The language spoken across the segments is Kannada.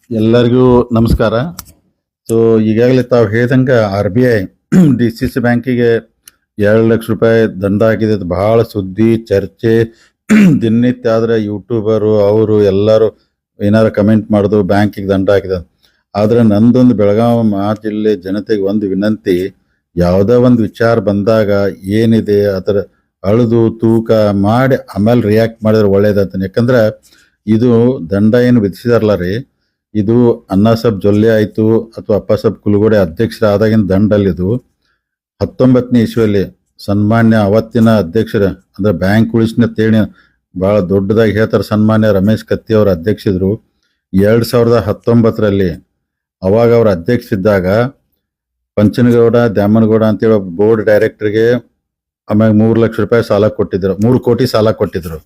ಎಲ್ಲರಿಗೂ ನಮಸ್ಕಾರ. ಸೊ ಈಗಾಗಲೇ ತಾವು ಹೇಳ್ದಂಗೆ RBI DCC ಬ್ಯಾಂಕಿಗೆ 2 ಲಕ್ಷ ರೂಪಾಯಿ ದಂಡ ಹಾಕಿದೆ. ಅದು ಬಹಳ ಸುದ್ದಿ ಚರ್ಚೆ ದಿನನಿತ್ಯ. ಆದರೆ ಯೂಟ್ಯೂಬರು ಅವರು ಎಲ್ಲರೂ ಏನಾರು ಕಮೆಂಟ್ ಮಾಡೋದು ಬ್ಯಾಂಕಿಗೆ ದಂಡ ಹಾಕಿದೆ. ಆದರೆ ನಂದೊಂದು ಬೆಳಗಾವಿ ಜಿಲ್ಲೆ ಜನತೆಗೆ ಒಂದು ವಿನಂತಿ, ಯಾವುದೋ ಒಂದು ವಿಚಾರ ಬಂದಾಗ ಏನಿದೆ ಅದರ ಅಳೆದು ತೂಕ ಮಾಡಿ ಆಮೇಲೆ ರಿಯಾಕ್ಟ್ ಮಾಡಿದ್ರೆ ಒಳ್ಳೇದಂತ. ಯಾಕಂದ್ರೆ ಇದು ದಂಡ ಏನು ವಿಧಿಸಿದಾರಲ್ಲ ರೀ, ಇದು ಅಣ್ಣಾಸಾಬ್ ಜೊಲ್ಲೆ ಆಯಿತು ಅಥವಾ ಅಪ್ಪಾಸಾಬ್ ಕುಲಗೋಡೆ ಅಧ್ಯಕ್ಷರಾದಾಗಿನ ದಂಡಲ್ಲಿದು 19ನೇ ಇಸ್ವಿಯಲ್ಲಿ ಸನ್ಮಾನ್ಯ ಅವತ್ತಿನ ಅಧ್ಯಕ್ಷರ ಅಂದ್ರೆ ಬ್ಯಾಂಕ್ ಉಳಿಸಿನ ತೇಣಿ ಭಾಳ ದೊಡ್ಡದಾಗಿ ಹೇಳ್ತಾರೆ, ಸನ್ಮಾನ್ಯ ರಮೇಶ್ ಕತ್ತಿ ಅವರ ಅಧ್ಯಕ್ಷರು 2019ರಲ್ಲಿ. ಅವಾಗ ಅವ್ರ ಅಧ್ಯಕ್ಷರಿದ್ದಾಗ ಪಂಚನಗೌಡ ದ್ಯಾಮನಗೌಡ ಅಂತೇಳಿ ಒಬ್ಬ ಬೋರ್ಡ್ ಡೈರೆಕ್ಟರ್ಗೆ ಆಮ್ಯಾಗ 3 ಲಕ್ಷ ರೂಪಾಯಿ ಸಾಲ ಕೊಟ್ಟಿದ್ರು, 3 ಕೋಟಿ ಸಾಲ ಕೊಟ್ಟಿದ್ರು.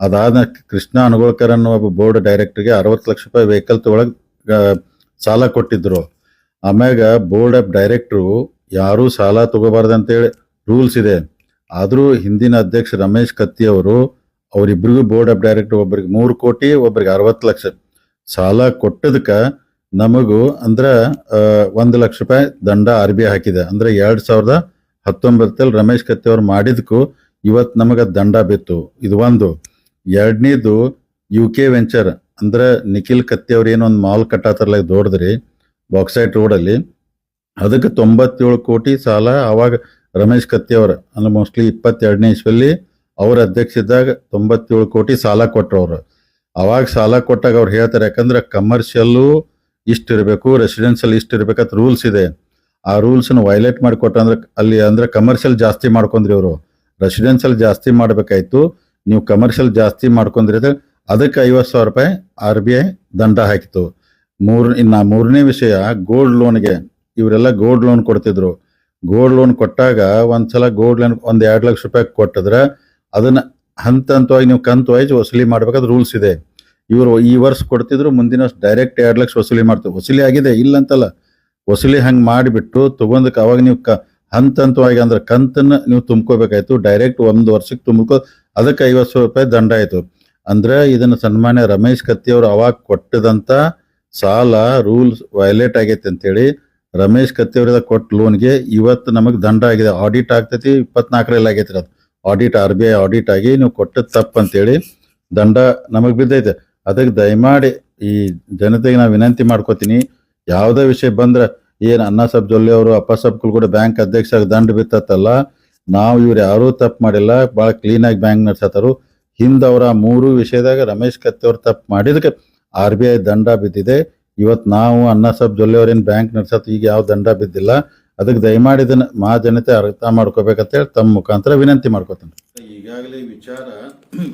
ಅದಾದ ಕೃಷ್ಣ ಅನಗೋಳ್ಕರ್ ಅನ್ನೋ ಒಬ್ಬ ಬೋರ್ಡ್ ಡೈರೆಕ್ಟರ್ಗೆ 60 ಲಕ್ಷ ರೂಪಾಯಿ ವೆಹಿಕಲ್ ತೊಗೊಳಕ್ ಸಾಲ ಕೊಟ್ಟಿದ್ರು. ಆಮ್ಯಾಗ ಬೋರ್ಡ್ ಆಫ್ ಡೈರೆಕ್ಟ್ರು ಯಾರೂ ಸಾಲ ತಗೋಬಾರ್ದಂತೇಳಿ ರೂಲ್ಸ್ ಇದೆ. ಆದರೂ ಹಿಂದಿನ ಅಧ್ಯಕ್ಷ ರಮೇಶ್ ಕತ್ತಿ ಅವರು ಅವರಿಬ್ಬರಿಗೂ ಬೋರ್ಡ್ ಆಫ್ ಡೈರೆಕ್ಟರ್ ಒಬ್ಬರಿಗೆ 3 ಕೋಟಿ ಒಬ್ಬರಿಗೆ 60 ಲಕ್ಷ ಸಾಲ ಕೊಟ್ಟದಕ್ಕೆ ನಮಗೂ ಅಂದ್ರೆ 1 ಲಕ್ಷ ರೂಪಾಯಿ ದಂಡ RBI ಹಾಕಿದೆ. ಅಂದ್ರೆ 2019ರಲ್ಲಿ ರಮೇಶ್ ಕತ್ತಿ ಅವ್ರು ಮಾಡಿದಕ್ಕೂ ಇವತ್ತು ನಮಗೆ ದಂಡ ಬಿತ್ತು. ಇದು ಒಂದು. ಎರಡನೇದು UK ವೆಂಚರ್ ಅಂದ್ರೆ ನಿಖಿಲ್ ಕತ್ತಿ ಅವ್ರು ಏನೋ ಒಂದು ಮಾಲ್ ಕಟ್ಟಾತಾರಲ್ಲ ದೊಡ್ಡದ್ರಿ ಬಾಕ್ಸೈಟ್ ರೋಡಲ್ಲಿ, ಅದಕ್ಕೆ 97 ಕೋಟಿ ಸಾಲ ಅವಾಗ ರಮೇಶ್ ಕತ್ತಿ ಅವ್ರ ಅಂದ್ರೆ ಮೋಸ್ಟ್ಲಿ 22ನೇ ಇಸ್ವಿಯಲ್ಲಿ ಅವ್ರ ಅಧ್ಯಕ್ಷ ಇದ್ದಾಗ 97 ಕೋಟಿ ಸಾಲ ಕೊಟ್ರು ಅವರು. ಅವಾಗ ಸಾಲ ಕೊಟ್ಟಾಗ ಅವ್ರು ಹೇಳ್ತಾರೆ, ಯಾಕಂದ್ರೆ ಕಮರ್ಷಿಯಲ್ಲು ಇಷ್ಟಿರಬೇಕು, ರೆಸಿಡೆನ್ಷಿಯಲ್ ಇಷ್ಟಿರ್ಬೇಕಂತ ರೂಲ್ಸ್ ಇದೆ. ಆ ರೂಲ್ಸನ್ನು ವೈಲೇಟ್ ಮಾಡಿಕೊಟ್ಟ ಅಂದ್ರೆ ಅಲ್ಲಿ ಅಂದ್ರೆ ಕಮರ್ಷಿಯಲ್ ಜಾಸ್ತಿ ಮಾಡ್ಕೊಂಡ್ರಿ ಅವರು, ರೆಸಿಡೆನ್ಷಿಯಲ್ ಜಾಸ್ತಿ ಮಾಡ್ಬೇಕಾಯ್ತು, ನೀವು ಕಮರ್ಷಿಯಲ್ ಜಾಸ್ತಿ ಮಾಡ್ಕೊಂಡ್ರಿ ಅದಕ್ಕೆ 50,000 ರೂಪಾಯಿ RBI ದಂಡ ಹಾಕಿತು. ಮೂರನೇ ವಿಷಯ, ಗೋಲ್ಡ್ ಲೋನ್ಗೆ ಇವರೆಲ್ಲ ಗೋಲ್ಡ್ ಲೋನ್ ಕೊಡ್ತಿದ್ರು. ಗೋಲ್ಡ್ ಲೋನ್ ಕೊಟ್ಟಾಗ ಒಂದ್ಸಲ ಗೋಲ್ಡ್ ಲೋನ್ 2 ಲಕ್ಷ ರೂಪಾಯಿ ಕೊಟ್ಟಿದ್ರೆ ಅದನ್ನ ಹಂತ ಹಂತವಾಗಿ ನೀವು ಕಂತು ವೈಸ್ ವಸೂಲಿ ಮಾಡ್ಬೇಕಾದ್ರೆ ರೂಲ್ಸ್ ಇದೆ. ಇವರು ಈ ವರ್ಷ ಕೊಡ್ತಿದ್ರು, ಮುಂದಿನ ವರ್ಷ ಡೈರೆಕ್ಟ್ 2 ಲಕ್ಷ ವಸೂಲಿ ಮಾಡ್ತೀವಿ. ವಸೂಲಿ ಆಗಿದೆ ಇಲ್ಲ ಅಂತಲ್ಲ, ವಸೂಲಿ ಹಂಗೆ ಮಾಡಿಬಿಟ್ಟು ತಗೊಂಡಕ್ಕೆ ಅವಾಗ ನೀವು ಹಂತ ಹಂತವಾಗಿ ಅಂದ್ರೆ ಕಂತನ್ನ ನೀವು ತುಂಬ್ಕೋಬೇಕಾಯ್ತು. ಡೈರೆಕ್ಟ್ 1 ವರ್ಷಕ್ಕೆ ತುಂಬ್ಕೋ ಅದಕ್ಕೆ 50,000 ರೂಪಾಯಿ ದಂಡ ಆಯ್ತು. ಅಂದ್ರೆ ಇದನ್ನ ಸನ್ಮಾನ್ಯ ರಮೇಶ್ ಕತ್ತಿ ಅವರು ಅವಾಗ ಕೊಟ್ಟದಂತ ಸಾಲ ರೂಲ್ಸ್ ವೈಲೇಟ್ ಆಗೈತೆ ಅಂತೇಳಿ ರಮೇಶ್ ಕತ್ತಿ ಅವರಿಂದ ಕೊಟ್ಟ ಲೋನ್ಗೆ ಇವತ್ತು ನಮಗೆ ದಂಡ ಆಗಿದೆ. ಆಡಿಟ್ ಆಗ್ತೈತಿ, 24ರಲ್ಲಿ ಆಗೈತಿ ಅದು ಆಡಿಟ್, RBI ಆಡಿಟ್ ಆಗಿ ನೀವು ಕೊಟ್ಟದ್ದು ತಪ್ಪು ಅಂತೇಳಿ ದಂಡ ನಮಗೆ ಬಿದ್ದೈತೆ. ಅದಕ್ಕೆ ದಯಮಾಡಿ ಈ ಜನತೆಗೆ ನಾವು ವಿನಂತಿ ಮಾಡ್ಕೋತೀನಿ, ಯಾವುದೇ ವಿಷಯ ಬಂದ್ರೆ ಏನು ಅಣ್ಣಾಸಾಬ್ ಜೊಲ್ಲೆ ಅವರು ಅಪ್ಪಾಸಾಬ್ ಕುಲಗೋಡೆ ಬ್ಯಾಂಕ್ ಅಧ್ಯಕ್ಷ ದಂಡ ಬಿತ್ತತ್ತಲ್ಲ, ನಾವು ಇವ್ರು ಯಾರೂ ತಪ್ಪು ಮಾಡಿಲ್ಲ, ಭಾಳ ಕ್ಲೀನಾಗಿ ಬ್ಯಾಂಕ್ ನಡ್ಸತ್ತಾರು. ಹಿಂದವರ 3 ವಿಷಯದಾಗ ರಮೇಶ್ ಕತ್ತಿ ಅವ್ರು ತಪ್ಪು ಮಾಡಿದಕ್ಕೆ RBI ದಂಡ ಬಿದ್ದಿದೆ. ಇವತ್ತು ನಾವು ಅಣ್ಣಾಸಾಬ್ ಜೊಲ್ಲೆ ಅವ್ರೇನು ಬ್ಯಾಂಕ್ ನಡ್ಸತ್ತು, ಈಗ ಯಾವ ದಂಡ ಬಿದ್ದಿಲ್ಲ. ಅದಕ್ಕೆ ದಯಮಾಡಿ ಇದನ್ನ ಜನತೆ ಅರ್ಥ ಮಾಡ್ಕೋಬೇಕಂತೇಳಿ ತಮ್ಮ ಮುಖಾಂತರ ವಿನಂತಿ ಮಾಡ್ಕೋತೀನಿ. ಈಗಾಗಲೇ ವಿಚಾರ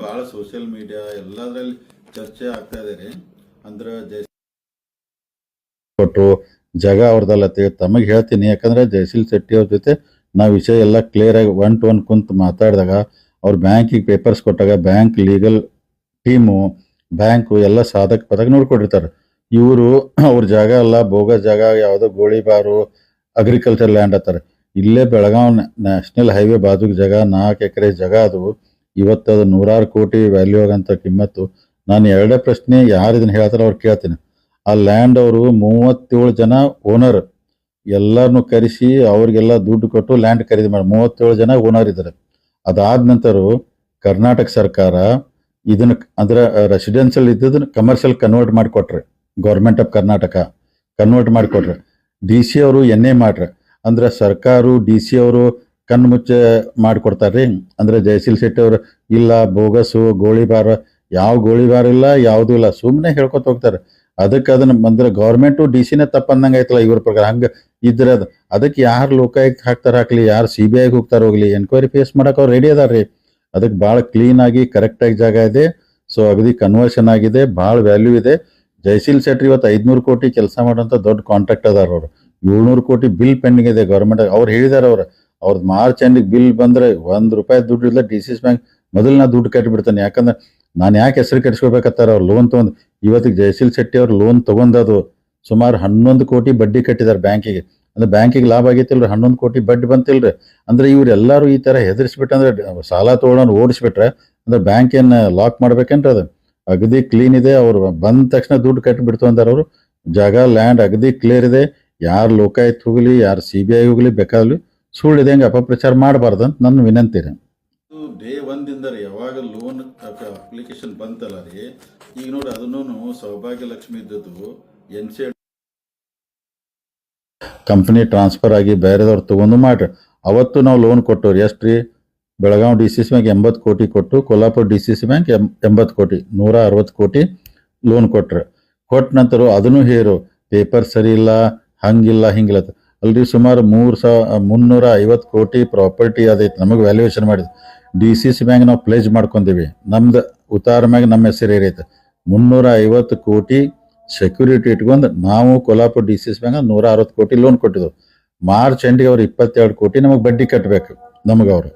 ಭಾಳ ಸೋಷಿಯಲ್ ಮೀಡಿಯಾ ಎಲ್ಲದರಲ್ಲಿ ಚರ್ಚೆ ಆಗ್ತಾ ಇದೆ ರೀ. ಅಂದ್ರೆ ಕೊಟ್ಟರು ಜಾಗ ಅವ್ರದಲ್ಲತ್ತೆ ತಮಗೆ ಹೇಳ್ತೀನಿ. ಯಾಕಂದ್ರೆ ಜಯಶೀಲ್ ಶೆಟ್ಟಿ ಅವ್ರ ಜೊತೆ ನಾವು ವಿಷಯ ಎಲ್ಲ ಕ್ಲಿಯರ್ ಆಗಿ 1 to 1 ಕುಂತು ಮಾತಾಡಿದಾಗ ಅವ್ರು ಬ್ಯಾಂಕಿಗೆ ಪೇಪರ್ಸ್ ಕೊಟ್ಟಾಗ ಬ್ಯಾಂಕ್ ಲೀಗಲ್ ಟೀಮು ಬ್ಯಾಂಕು ಎಲ್ಲ ಸಾಧಕ ಪದಕ ನೋಡ್ಕೊಂಡಿರ್ತಾರೆ. ಇವರು ಅವ್ರ ಜಾಗ ಅಲ್ಲ, ಬೋಗಸ್ ಜಾಗ, ಯಾವುದೋ ಗೋಳಿಬಾರು ಅಗ್ರಿಕಲ್ಚರ್ ಲ್ಯಾಂಡ್ ಅಂತಾರೆ. ಇಲ್ಲೇ ಬೆಳಗಾವ್ ನ್ಯಾಷನಲ್ ಹೈವೇ ಬಾಜುಗೆ ಜಾಗ 4 ಎಕರೆ ಜಾಗ ಅದು. ಇವತ್ತು ಅದು 100 ಕೋಟಿ ವ್ಯಾಲ್ಯೂ ಆಗಂತ ಕಿಮ್ಮತ್ತು. ನಾನು 2 ಪ್ರಶ್ನೆ ಯಾರು ಇದನ್ನ ಹೇಳ್ತಾರೆ ಅವ್ರು ಕೇಳ್ತೀನಿ. ಆ ಲ್ಯಾಂಡ್ ಅವರು 37 ಜನ ಓನರ್ ಎಲ್ಲರನ್ನು ಕರೆಸಿ ಅವ್ರಿಗೆಲ್ಲ ದುಡ್ಡು ಕೊಟ್ಟು ಲ್ಯಾಂಡ್ ಖರೀದಿ ಮಾಡಿ 37 ಜನ ಓನರ್ ಇದ್ದಾರೆ. ಅದಾದ ನಂತರ ಕರ್ನಾಟಕ ಸರ್ಕಾರ ಇದನ್ನ ಅಂದ್ರೆ ರೆಸಿಡೆನ್ಷಿಯಲ್ ಇದ್ದದನ್ನ ಕಮರ್ಷಿಯಲ್ ಕನ್ವರ್ಟ್ ಮಾಡಿಕೊಟ್ರೆ, ಗೌರ್ಮೆಂಟ್ ಆಫ್ ಕರ್ನಾಟಕ ಕನ್ವರ್ಟ್ ಮಾಡಿಕೊಟ್ರೆ. DC ಅವರು NA ಮಾಡ್ರೆ ಅಂದ್ರೆ ಸರ್ಕಾರ DC ಅವರು ಕಣ್ಣು ಮುಚ್ಚೆ ಮಾಡಿಕೊಡ್ತಾರ್ರಿ. ಅಂದ್ರೆ ಜಯಶೀಲ್ ಶೆಟ್ಟಿ ಅವರು ಇಲ್ಲ ಬೋಗಸು ಗೋಳಿಬಾರ, ಯಾವ ಗೋಳಿಬಾರ ಇಲ್ಲ, ಯಾವುದೂ ಇಲ್ಲ, ಸುಮ್ಮನೆ ಹೇಳ್ಕೊತ ಹೋಗ್ತಾರೆ. ಅದಕ್ಕೆ ಅದನ್ನ ಅಂದ್ರೆ ಗೌರ್ಮೆಂಟು DCನೇ ತಪ್ಪಂದಂಗೆ ಆಯ್ತಲ್ಲ ಇವ್ರ ಪ್ರಕಾರ. ಹಂಗೆ ಇದ್ರೆ ಅದಕ್ಕೆ ಯಾರು ಲೋಕಾಯುಕ್ತ ಹಾಕ್ತಾರ ಹಾಕ್ಲಿ, ಯಾರು CBIಗೆ ಹೋಗ್ತಾರ ಹೋಗ್ಲಿ, ಎನ್ಕ್ವೈರಿ ಫೇಸ್ ಮಾಡಕ್ಕೆ ಅವ್ರು ರೆಡಿ ಅದಾರ್ರಿ. ಅದಕ್ಕೆ ಭಾಳ ಕ್ಲೀನ್ ಆಗಿ ಕರೆಕ್ಟಾಗಿ ಜಾಗ ಇದೆ. ಸೊ ಅಗದಿ ಕನ್ವರ್ಷನ್ ಆಗಿದೆ, ಭಾಳ ವ್ಯಾಲ್ಯೂ ಇದೆ. ಜಯಶೀಲ್ ಶೆಟ್ಟಿ ಇವತ್ತು 500 ಕೋಟಿ ಕೆಲಸ ಮಾಡೋಂಥ ದೊಡ್ಡ ಕಾಂಟ್ರಾಕ್ಟ್ ಅದಾರ ಅವರು. 700 ಕೋಟಿ ಬಿಲ್ ಪೆಂಡಿಂಗ್ ಇದೆ ಗೌರ್ಮೆಂಟ್. ಅವ್ರು ಹೇಳಿದಾರೆ ಅವ್ರದ್ದು ಮಾರ್ಚ್ ಎಂಡಿಗೆ ಬಿಲ್ ಬಂದ್ರೆ ₹1 ದುಡ್ಡು ಇಲ್ಲ. DCC ಬ್ಯಾಂಕ್ ಮೊದಲು ನಾ ದುಡ್ಡು ಕಟ್ಟಿಬಿಡ್ತಾನೆ. ಯಾಕಂದ್ರೆ ನಾನು ಯಾಕೆ ಹೆಸರು ಕೆಡಿಸ್ಕೋಬೇಕತ್ತಾರ ಅವ್ರು ಲೋನ್ ತೊಗೊಂಡು. ಇವತ್ತಿಗೆ ಜಯಶೀಲ್ ಶೆಟ್ಟಿ ಅವ್ರು ಲೋನ್ ತೊಗೊಂಡದು ಸುಮಾರು 11 ಕೋಟಿ ಬಡ್ಡಿ ಕಟ್ಟಿದ್ದಾರೆ ಬ್ಯಾಂಕಿಗೆ. ಅಂದ್ರೆ ಬ್ಯಾಂಕಿಗೆ ಲಾಭ ಆಗೈತಿಲ್ರಿ, 11 ಕೋಟಿ ಬಡ್ಡಿ ಬಂತಿಲ್ರಿ. ಅಂದ್ರೆ ಇವರೆಲ್ಲರೂ ಈ ಥರ ಹೆದರ್ಸ್ಬಿಟ್ಟಂದ್ರೆ ಸಾಲ ತೊಗೊಳೋನು ಓಡಿಸ್ಬಿಟ್ರೆ ಅಂದ್ರೆ ಬ್ಯಾಂಕ್ ಏನು ಲಾಕ್ ಮಾಡ್ಬೇಕೇನ್ರಿ? ಅದು ಅಗದಿ ಕ್ಲೀನ್ ಇದೆ. ಅವ್ರು ಬಂದ ತಕ್ಷಣ ದುಡ್ಡು ಕಟ್ಟಿಬಿಡ್ತು ಅಂದಾರ ಅವರು. ಜಾಗ ಲ್ಯಾಂಡ್ ಅಗದಿ ಕ್ಲಿಯರ್ ಇದೆ. ಯಾರು ಲೋಕಾಯುಕ್ತ ಹೋಗಲಿ, ಯಾರು CBI ಹೋಗಲಿ, ಬೇಕಾಗಲಿ ಸುಳ್ಳು ಇದೆ ಹಂಗೆ ಅಪಪ್ರಚಾರ ಮಾಡಬಾರ್ದು ಅಂತ ನನ್ನ ವಿನಂತಿ ರೀ. ಡೇ ಒಂದಿಂದ ರೀ ಯಾವಾಗ ಲೋನ್ ಅಪ್ಲಿಕೇಶನ್ ಬಂತಲ್ಲ ರೀ, ಈಗ ನೋಡಿ ಅದನ್ನು ಸೌಭಾಗ್ಯ ಲಕ್ಷ್ಮಿ ಇದ್ದದ್ದು NCD ಕಂಪ್ನಿ ಟ್ರಾನ್ಸ್ಫರ್ ಆಗಿ ಬೇರೆದವ್ರು ತಗೊಂಡು ಮಾಡ್ರಿ. ಅವತ್ತು ನಾವು ಲೋನ್ ಕೊಟ್ಟವ್ರಿ. ಎಷ್ಟು ರೀ? ಬೆಳಗಾವಿ DCC ಬ್ಯಾಂಕ್ 80 ಕೋಟಿ ಕೊಟ್ಟು, ಕೊಲ್ಲಾಪುರ DCC ಬ್ಯಾಂಕ್ 80 ಕೋಟಿ, 160 ಕೋಟಿ ಲೋನ್ ಕೊಟ್ರೆ. ಕೊಟ್ಟ ನಂತರ ಅದನ್ನು ಹೇರು ಪೇಪರ್ ಸರಿ ಇಲ್ಲ, ಹಂಗಿಲ್ಲ ಹಿಂಗಿಲ್ಲ ಅಲ್ರಿ. ಸುಮಾರು 350 ಕೋಟಿ ಪ್ರಾಪರ್ಟಿ ಅದೈತಿ. ನಮಗೆ ವ್ಯಾಲ್ಯೂಯೇಷನ್ ಮಾಡಿದ್ವಿ. DCC ಬ್ಯಾಂಕ್ ನಾವು ಪ್ಲೇಜ್ ಮಾಡ್ಕೊಂಡೀವಿ. ನಮ್ದು ಉತ್ತಾರ ಮ್ಯಾಗ ನಮ್ಮ ಹೆಸರು ಏರೈತೆ. 350 ಕೋಟಿ ಸೆಕ್ಯೂರಿಟಿ ಇಟ್ಕೊಂಡು ನಾವು ಕೊಲ್ಲಾಪುರ DCC ಬ್ಯಾಂಕ್ 160 ಕೋಟಿ ಲೋನ್ ಕೊಟ್ಟಿದ್ದೆವು. ಮಾರ್ಚ್ ಎಂಡಿಗೆ ಅವ್ರು 22 ಕೋಟಿ ನಮಗೆ ಬಡ್ಡಿ ಕಟ್ಟಬೇಕು. ನಮಗೆ ಅವರು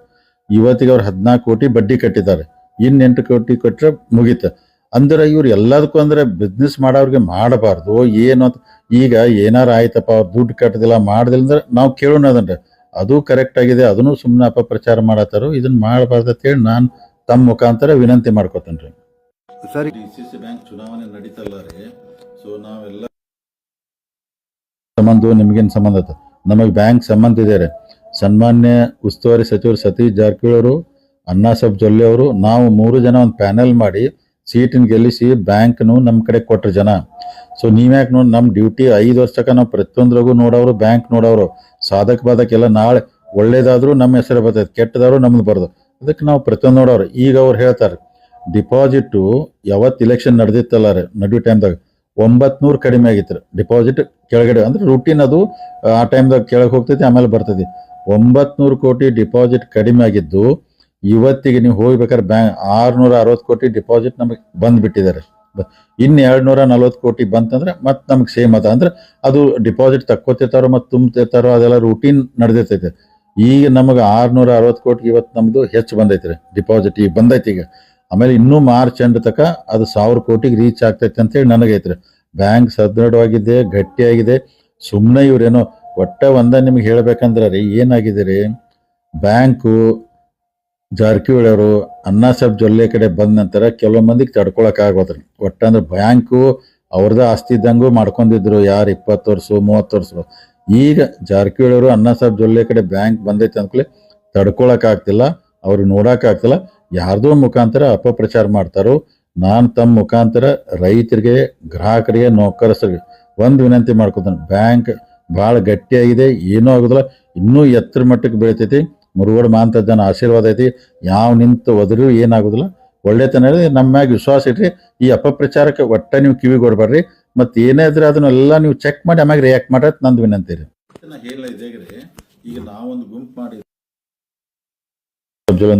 ಇವತ್ತಿಗೆ ಅವ್ರು 14 ಕೋಟಿ ಬಡ್ಡಿ ಕಟ್ಟಿದ್ದಾರೆ. 8 ಕೋಟಿ ಕೊಟ್ಟರೆ ಮುಗೀತು. ಅಂದ್ರೆ ಇವ್ರು ಎಲ್ಲದಕ್ಕೂ ಅಂದ್ರೆ ಬಿಸ್ನೆಸ್ ಮಾಡೋರಿಗೆ ಮಾಡಬಾರ್ದು ಏನು ಅಂತ. ಈಗ ಏನಾರ ಆಯ್ತಪ್ಪ ಅವ್ರು ದುಡ್ಡು ಕಟ್ಟದಿಲ್ಲ ಮಾಡದಿಲ್ಲ ಅಂದ್ರೆ ನಾವು ಕೇಳೋಣ ಅದನ್ರಿ. ಅದು ಕರೆಕ್ಟ್ ಆಗಿದೆ. ಅದನ್ನು ಸುಮ್ಮನೆ ಅಪಪ್ರಚಾರ ಮಾಡತ್ತಾರೋ. ಇದನ್ನ ಮಾಡಬಾರ್ದು ಅಂತೇಳಿ ನಾನು ತಮ್ಮ ಮುಖಾಂತರ ವಿನಂತಿ ಮಾಡ್ಕೋತೇನೆ ರೀ. ಸರಿ, DCC ಬ್ಯಾಂಕ್ ಚುನಾವಣೆ ನಡೀತಲ್ಲ ರೀ. ಸೊ ನಾವೆಲ್ಲ ಸಂಬಂಧ ನಿಮಗೇನು ಸಂಬಂಧ ಆಯ್ತು? ನಮಗೆ ಬ್ಯಾಂಕ್ ಸಂಬಂಧ ಇದೆ ರೀ. ಸನ್ಮಾನ್ಯ ಉಸ್ತುವಾರಿ ಸಚಿವರು ಸತೀಶ್ ಜಾರಕಿಹೊಳಿ ಅವರು, ಅಣ್ಣಾಸಾಹೇಬ್ ಜೊಲ್ಲೆ ಅವರು, ನಾವು 3 ಜನ ಒಂದು ಪ್ಯಾನೆಲ್ ಮಾಡಿ ಸೀಟಿನ ಗೆಲ್ಲಿಸಿ ಬ್ಯಾಂಕ್ನು ನಮ್ಮ ಕಡೆ ಕೊಟ್ರ ಜನ. ಸೊ ನೀವ್ಯಾಕೆ ನೋಡಿ ನಮ್ಮ ಡ್ಯೂಟಿ 5 ವರ್ಷಕ್ಕ ನಾವು ಪ್ರತಿಯೊಂದ್ರಾಗೂ ನೋಡೋರು, ಬ್ಯಾಂಕ್ ನೋಡೋರು. ಸಾಧಕ ಬಾಧಕ ಎಲ್ಲ ನಾಳೆ ಒಳ್ಳೇದಾದ್ರೂ ನಮ್ಮ ಹೆಸರು ಬರ್ತೈತೆ, ಕೆಟ್ಟದಾದ್ರು ನಮ್ದು ಬರ್ದು. ಅದಕ್ಕೆ ನಾವು ಪ್ರತಿಯೊಂದು ನೋಡೋರು. ಈಗ ಅವ್ರು ಹೇಳ್ತಾರೆ ಡಿಪಾಸಿಟು ಯಾವತ್ತು ಇಲೆಕ್ಷನ್ ನಡೆದಿತ್ತಲ್ಲ ರೀ, ನಡುವೆ ಟೈಮ್ದಾಗ 900 ಕಡಿಮೆ ಆಗಿತ್ತು ಡಿಪಾಸಿಟ್ ಕೆಳಗಡೆ. ಅಂದ್ರೆ ರೂಟೀನ್ ಅದು ಆ ಟೈಮ್ದಾಗ ಕೆಳಗೆ ಹೋಗ್ತೈತಿ, ಆಮೇಲೆ ಬರ್ತೈತಿ. 900 ಕೋಟಿ ಡಿಪಾಸಿಟ್ ಕಡಿಮೆ ಆಗಿದ್ದು ಇವತ್ತಿಗೆ ನೀವು ಹೋಗ್ಬೇಕಾದ್ರೆ ಬ್ಯಾಂಕ್ 660 ಕೋಟಿ ಡಿಪಾಸಿಟ್ ನಮಗೆ ಬಂದ್ಬಿಟ್ಟಿದ್ದಾರೆ. ಇನ್ನು 240 ಕೋಟಿ ಬಂತಂದ್ರೆ ಮತ್ತೆ ನಮ್ಗೆ ಸೇಮ್ ಅದ. ಅಂದ್ರೆ ಅದು ಡಿಪಾಸಿಟ್ ತಕ್ಕೋತಿರ್ತಾರೋ ಮತ್ತು ತುಂಬ್ತಿರ್ತಾರೋ ಅದೆಲ್ಲ ರೂಟೀನ್ ನಡೆದಿರ್ತೈತೆ. ಈಗ ನಮಗೆ 660 ಕೋಟಿ ಇವತ್ತು ನಮ್ದು ಹೆಚ್ಚು ಬಂದೈತ್ರಿ ಡಿಪಾಸಿಟ್. ಈಗ ಬಂದೈತಿ ಈಗ. ಆಮೇಲೆ ಇನ್ನೂ ಮಾರ್ಚ್ ಎಂಡ್ ತಕ ಅದು 1000 ಕೋಟಿಗೆ ರೀಚ್ ಆಗ್ತೈತೆ ಅಂತೇಳಿ ನನಗೈತ್ರಿ. ಬ್ಯಾಂಕ್ ಸದೃಢವಾಗಿದೆ, ಗಟ್ಟಿಯಾಗಿದೆ. ಸುಮ್ಮನೆ ಇವ್ರೇನೋ ಒಂದ ನಿಮ್ಗೆ ಹೇಳ್ಬೇಕಂದ್ರೆ ರೀ ಏನಾಗಿದೆ ರೀ, ಬ್ಯಾಂಕು ಜಾರಕಿಹೊಳಿ ಅವರು ಅಣ್ಣಾಸಾಹೇಬ್ ಜೊಲ್ಲೆ ಕಡೆ ಬಂದ ನಂತರ ಕೆಲವು ಮಂದಿಗೆ ತಡ್ಕೊಳಕ್ ಆಗೋದ್ರಿ. ಒಟ್ಟಂದ್ರೆ ಬ್ಯಾಂಕು ಅವ್ರದ್ದು ಆಸ್ತಿ ಇದ್ದಂಗೂ ಮಾಡ್ಕೊಂಡಿದ್ರು ಯಾರು 20 ವರ್ಷ 30 ವರ್ಷ. ಈಗ ಜಾರಕಿಹೊಳಿ ಅವರು ಅಣ್ಣಾಸಾಹೇಬ್ ಜೊಲ್ಲೆ ಕಡೆ ಬ್ಯಾಂಕ್ ಬಂದೈತೆ ಅಂದ್ಕೂಲೆ ತಡ್ಕೊಳಕ್ ಆಗ್ತಿಲ್ಲ, ಅವ್ರಿಗೆ ನೋಡಕ್ ಆಗ್ತಿಲ್ಲ. ಯಾರ್ದೋ ಮುಖಾಂತರ ಅಪಪ್ರಚಾರ ಮಾಡ್ತಾರೋ. ನಾನು ತಮ್ಮ ಮುಖಾಂತರ ರೈತರಿಗೆ, ಗ್ರಾಹಕರಿಗೆ, ನೌಕರರಿಗೆ ಒಂದು ವಿನಂತಿ ಮಾಡ್ಕೊತಾನೆ. ಬ್ಯಾಂಕ್ ಭಾಳ ಗಟ್ಟಿಯಾಗಿದೆ, ಏನೂ ಆಗೋದಿಲ್ಲ, ಇನ್ನೂ ಎತ್ತರ ಮಟ್ಟಕ್ಕೆ ಬೆಳಿತೈತಿ. ಮುರುಗೋಡು ಮಾಂತ ಜನ ಆಶೀರ್ವಾದ ಐತಿ. ಯಾವ ನಿಂತು ಒದರಿಯೂ ಏನಾಗೋದಿಲ್ಲ. ಒಳ್ಳೆತನ ನಮ್ಮ ಮ್ಯಾಗ ವಿಶ್ವಾಸ ಇಟ್ರಿ. ಈ ಅಪಪ್ರಚಾರಕ್ಕೆ ಒಟ್ಟ ನೀವು ಕಿವಿ ಕೊಡ್ಬೇಡ್ರಿ. ಮತ್ತೆ ಏನೇ ಇದ್ರೆ ಅದನ್ನೆಲ್ಲ ನೀವು ಚೆಕ್ ಮಾಡಿ ಆಮ್ಯಾಗ ರಿಯಾಕ್ಟ್ ಮಾಡೋದು ನಂದು ವಿನಂತಿ ರೀ. ಈಗ ನಾವೊಂದು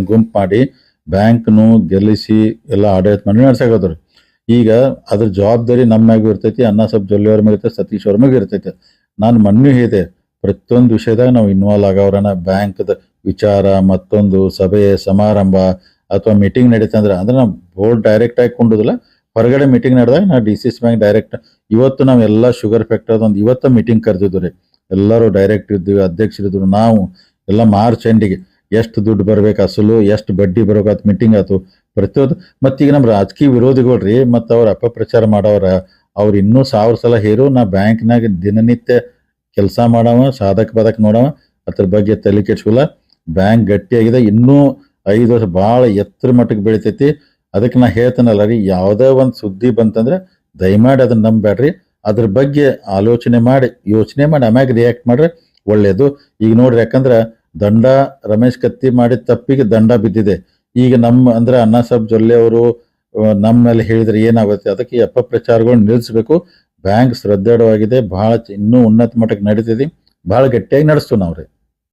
ಗುಂಪು ಮಾಡಿ ಬ್ಯಾಂಕ್ನು ಗೆಲ್ಲಿಸಿ ಎಲ್ಲ ಆಡಳಿತ ಮಾಡಿ ನಡ್ಸಾಕೋದ್ರಿ. ಈಗ ಅದ್ರ ಜವಾಬ್ದಾರಿ ನಮ್ಮ ಮ್ಯಾಗೂ ಇರ್ತೈತಿ, ಅಣ್ಣಾಸಾಹೇಬ್ ಜೊಲ್ಲೆ ಅವ್ರ ಮ್ಯಾಗ ಇರ್ತೈತಿ, ಸತೀಶ್ ಅವ್ರ ಮ್ಯಾಗ ಇರ್ತೈತಿ. ನಾನು ಮೊನ್ನೆ ಹೇಳಿದೆ ಪ್ರತಿಯೊಂದು ವಿಷಯದಾಗ ನಾವು ಇನ್ವಾಲ್ವ್ ಆಗವ್ರನ. ಬ್ಯಾಂಕ್ದ ವಿಚಾರ, ಮತ್ತೊಂದು ಸಭೆ ಸಮಾರಂಭ ಅಥವಾ ಮೀಟಿಂಗ್ ನಡೀತಂದ್ರೆ ಅಂದ್ರೆ ನಾವು ಬೋರ್ಡ್ ಡೈರೆಕ್ಟ್ ಆಗಿ ಕೊಂಡುದಿಲ್ಲ. ಹೊರಗಡೆ ಮೀಟಿಂಗ್ ನಡೆದಾಗ ನಾವು DCC ಬ್ಯಾಂಕ್ ಡೈರೆಕ್ಟ್ ಇವತ್ತು ನಾವೆಲ್ಲ ಶುಗರ್ ಫ್ಯಾಕ್ಟರ್ ಒಂದು ಇವತ್ತ ಮೀಟಿಂಗ್ ಕರೆದಿದ್ದು ರೀ. ಎಲ್ಲರೂ ಡೈರೆಕ್ಟ್ ಇದ್ದೀವಿ, ಅಧ್ಯಕ್ಷರಿದ್ರು. ನಾವು ಎಲ್ಲ ಮಾರ್ಚ್ ಎಂಡಿಗೆ ಎಷ್ಟು ದುಡ್ಡು ಬರ್ಬೇಕು, ಅಸಲು ಎಷ್ಟು ಬಡ್ಡಿ ಬರ್ಬೇಕು ಮೀಟಿಂಗ್ ಆಯ್ತು ಪ್ರತಿಯೊಂದು. ಮತ್ತೀಗ ನಮ್ಮ ರಾಜಕೀಯ ವಿರೋಧಿಗಳ್ರಿ ಮತ್ತು ಅವ್ರ ಅಪಪ್ರಚಾರ ಮಾಡವ್ರ ಅವ್ರು ಇನ್ನೂ 1000 ಸಲ ಹೇರು. ನಾ ಬ್ಯಾಂಕ್ನಾಗ ದಿನನಿತ್ಯ ಕೆಲಸ ಮಾಡವ, ಸಾಧಕ ಬಾಧಕ ನೋಡವ, ಅದ್ರ ಬಗ್ಗೆ ತಲೆ ಕೆಡ್ಸ್ಕೊಲ್ಲ. ಬ್ಯಾಂಕ್ ಗಟ್ಟಿಯಾಗಿದೆ, ಇನ್ನೂ 5 ವರ್ಷ ಭಾಳ ಎತ್ತರ ಮಟ್ಟಕ್ಕೆ ಬೆಳಿತೈತಿ. ಅದಕ್ಕೆ ನಾ ಹೇಳ್ತೇನಲ್ಲ ರೀ, ಯಾವುದೇ ಒಂದು ಸುದ್ದಿ ಬಂತಂದ್ರೆ ದಯಮಾಡಿ ಅದನ್ನ ನಂಬೇಡ್ರಿ. ಅದ್ರ ಬಗ್ಗೆ ಆಲೋಚನೆ ಮಾಡಿ ಯೋಚನೆ ಮಾಡಿ ಆಮ್ಯಾಗ ರಿಯಾಕ್ಟ್ ಮಾಡ್ರೆ ಒಳ್ಳೇದು. ಈಗ ನೋಡ್ರಿ, ಯಾಕಂದ್ರೆ ದಂಡ ರಮೇಶ್ ಕತ್ತಿ ಮಾಡಿದ ತಪ್ಪಿಗೆ ದಂಡ ಬಿದ್ದಿದೆ. ಈಗ ನಮ್ಮ ಅಂದ್ರೆ ಅಣ್ಣಾಸಾಹೇಬ್ ಜೊಲ್ಲೆ ಅವರು ನಮ್ಮ ಮೇಲೆ ಹೇಳಿದ್ರೆ ಏನಾಗುತ್ತೆ? ಅದಕ್ಕೆ ಈ ಅಪಪ್ರಚಾರಗಳು ನಿಲ್ಲಿಸ್ಬೇಕು. ಬ್ಯಾಂಕ್ ಸದೃಢವಾಗಿದೆ, ಭಾಳ ಇನ್ನೂ ಉನ್ನತ ಮಟ್ಟಕ್ಕೆ ನಡೀತಿದೆ, ಭಾಳ ಗಟ್ಟಿಯಾಗಿ ನಡೆಸ್ತು ನಾವು ರೀ.